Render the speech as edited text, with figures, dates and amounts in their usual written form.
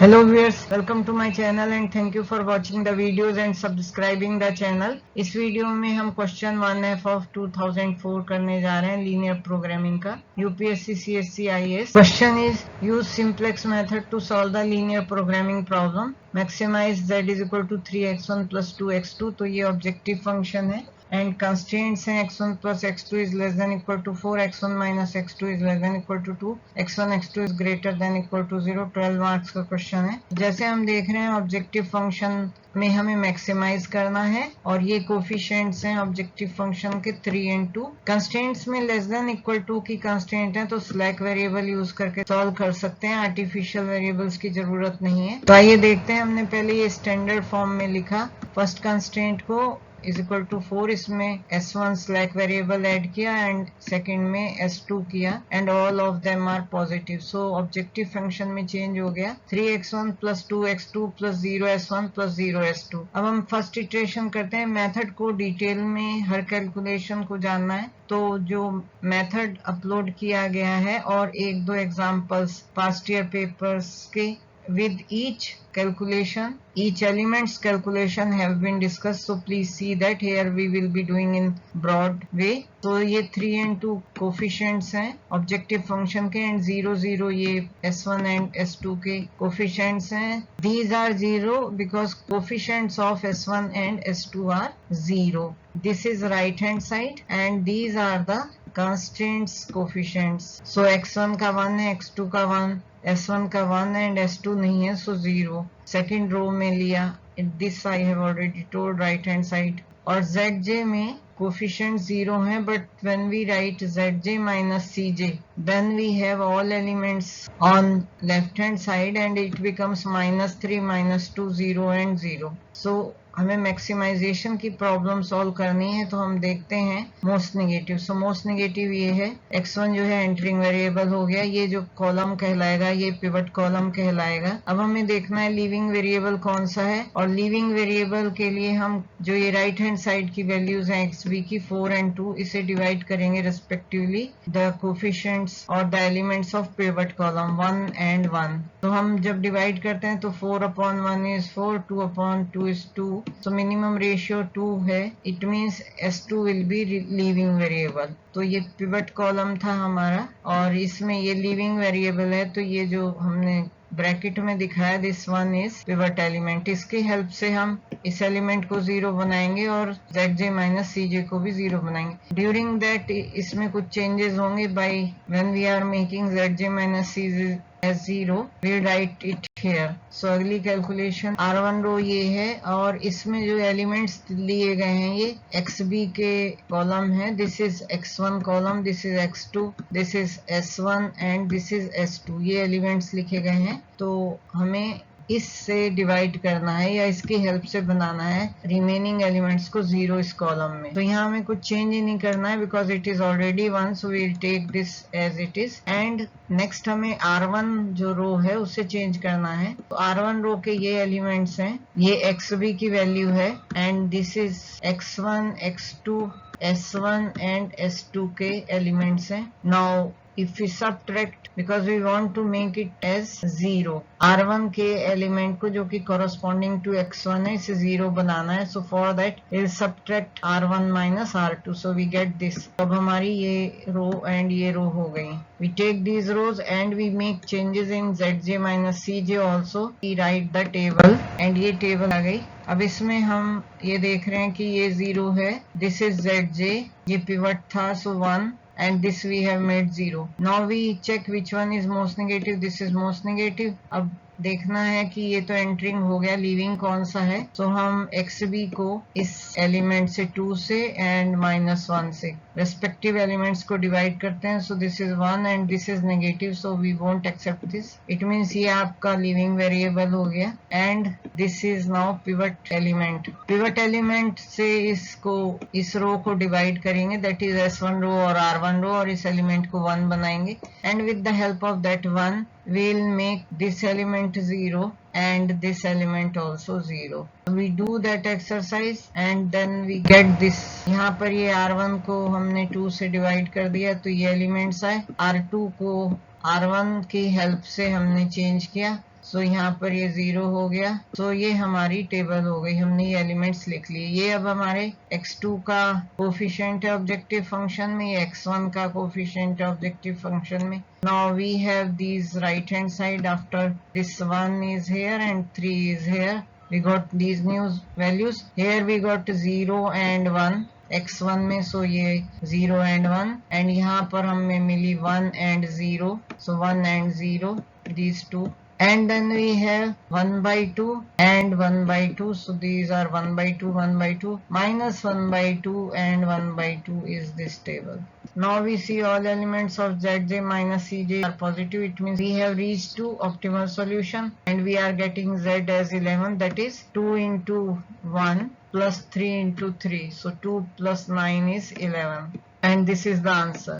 Hello viewers, welcome to my channel and thank you for watching the videos and subscribing the channel. इस video में हम question 1F of 2004 करने जा रहे हैं लीनियर प्रोग्रामिंग का UPSC CSC IAS. Question is use simplex method to solve the linear programming problem. Maximize z is equal to 3x1 plus 2x2. तो ये ऑब्जेक्टिव फंक्शन है and constraints हैं x1 plus x2 is less than equal to 4, x1 minus x2 is less than equal to 2, x1 x2 is greater than equal to 0. 12 marks का question है. जैसे हम देख रहे हैं ऑब्जेक्टिव फंक्शन में हमें मैक्सिमाइज करना है और ये कोफिशिएंट्स हैं ऑब्जेक्टिव फंक्शन के 3 और 2. कंस्ट्रेंट्स में लेस देन इक्वल टू की कंस्ट्रेंट है तो स्लैक वेरिएबल यूज करके सॉल्व कर सकते हैं. आर्टिफिशियल वेरिएबल्स की जरूरत नहीं है. तो आइए देखते हैं. हमने पहले ये स्टैंडर्ड फॉर्म में लिखा. फर्स्ट कंस्ट्रेंट को इज इक्वल टू 4, इसमें s1 स्लैक वेरिएबल ऐड किया एंड सेकंड में s2 किया and all of them are positive. So objective function में चेंज हो गया 3x1 plus 2x2 plus 0s1 plus 0s2. अब हम फर्स्ट इटरेशन करते हैं. मेथड को डिटेल में हर कैलकुलेशन को जानना है तो जो मेथड अपलोड किया गया है और एक दो एग्जांपल्स पास्ट ईयर पेपर्स के with each calculation, each element's calculation have been discussed, so please see that here we will be doing in broad way. तो ये 3 and 2 coefficients हैं objective function के and 0 0 ये s1 and s2 के coefficients हैं. These are 0 because coefficients of s1 and s2 are 0. This is right hand side and these are the constraints coefficients. So x1 का 1 है, x2 का 1, s1 का 1 and s2 नहीं है सो 0. Second row में लिया. This I have already told right hand side. और zj में कोफिशिएंट 0 है but when we write zj minus cj then we have all elements on left hand side and it becomes -3 -2 0 and 0. so हमें maximisation की problem solve करनी है तो हम देखते हैं most negative. So most negative ये है x1 जो है एंटरिंग वेरिएबल हो गया. ये जो कॉलम कहलाएगा ये पिवट कॉलम कहलाएगा. अब हमें देखना है लीविंग वेरिएबल कौन सा है और लीविंग वेरिएबल के लिए हम जो ये राइट हैंड साइड की वैल्यूज हैं xb की 4 और 2 इसे डिवाइड करेंगे रेस्पेक्टिवली द कोफिशिएंट्स और the elements of pivot column 1 and 1. तो हम जब डिवाइड करते हैं तो 4/1 is 4, 2/2 is 2. so minimum ratio 2 है. it means s2 will be leaving variable. तो ये पिवट कॉलम था हमारा और इसमें ये लीविंग वेरिएबल है. तो ये जो हमने ब्रैकेट में दिखाया this one is pivot element. इसकी हेल्प से हम इस एलिमेंट को 0 बनाएंगे और zj माइनस cj को भी 0 बनाएंगे. ड्यूरिंग दैट इसमें कुछ चेंजेस होंगे. By when we are making zj minus cj as 0 we write it here. so अगली कैलकुलेशन r1 रो ये है और इसमें जो एलिमेंट्स लिए गए हैं ये xb के कॉलम है. This is x1 column, this is x2, this is s1 and this is s2. ये एलिमेंट्स लिखे गए हैं तो हमें इससे डिवाइड करना है या इसकी हेल्प से बनाना है रिमेनिंग एलिमेंट्स को 0 इस कॉलम में. तो यहाँ हमें कुछ चेंज ही नहीं करना है because it is already 1. So we will take this as it is. And next हमें r1 जो रो है उससे चेंज करना है. तो r1 रो के ये एलिमेंट्स हैं. ये xb की वैल्यू है and this is x1 x2 s1 and s2 के एलिमेंट्स हैं. Now if we subtract because we want to make it as 0, r1 के एलिमेंट को जो कि corresponding to x1 है इसे 0 बनाना है. so for that we'll subtract r1 minus r2. so we get this. अब हमारी ये रो एंड ये रो हो गई. we take these rows and we make changes in zj minus cj also. we write the table and ये table आ गई. अब इसमें हम ये देख रहे हैं कि ये 0 है. this is zj, ये पिवट था so 1 and this we have made 0. now we check which one is most negative. this is most negative. अब देखना है कि ये तो एंटरिंग हो गया. लीविंग कौन सा है. तो हम xb को इस एलिमेंट से 2 से एंड -1 से रेस्पेक्टिव एलिमेंट्स को डिवाइड करते हैं. So this is 1 and this is negative so we won't accept this. It means ये आपका लीविंग वेरिएबल हो गया and this is now pivot element. Pivot element से इसको इस रो को डिवाइड करेंगे दैट इज s1 रो और r1 रो और इस एलिमेंट को 1 बनाएंगे and with the help of that 1 we'll make this element 0 and this element also 0. We do that exercise and then we get this. यहाँ पर ये r1 को हमने 2 से डिवाइड कर दिया तो ये एलिमेंट्स आए. r2 को R1 की हेल्प से हमने चेंज किया सो यहाँ पर ये 0 हो गया। सो ये हमारी टेबल हो गई, हमने ये एलिमेंट्स लिख लिए। ये अब हमारे x2 का कोफिशिएंट है ऑब्जेक्टिव फंक्शन में, ये x1 का कोफिशिएंट है ऑब्जेक्टिव फंक्शन में। Now we have these right hand side after this 1 is here and 3 is here. We got these new values. Here we got 0 and 1 x1 में, सो ये 0 and 1, and यहाँ पर हमें मिली 1 and 0, so 1 and 0, these two. And then we have 1 by 2 and 1 by 2. So these are 1 by 2, 1 by 2, minus 1 by 2 and 1 by 2 is this table. Now we see all elements of Zj minus Cj are positive. It means we have reached to optimal solution and we are getting Z as 11. That is 2 into 1 plus 3 into 3. So 2 plus 9 is 11. And this is the answer.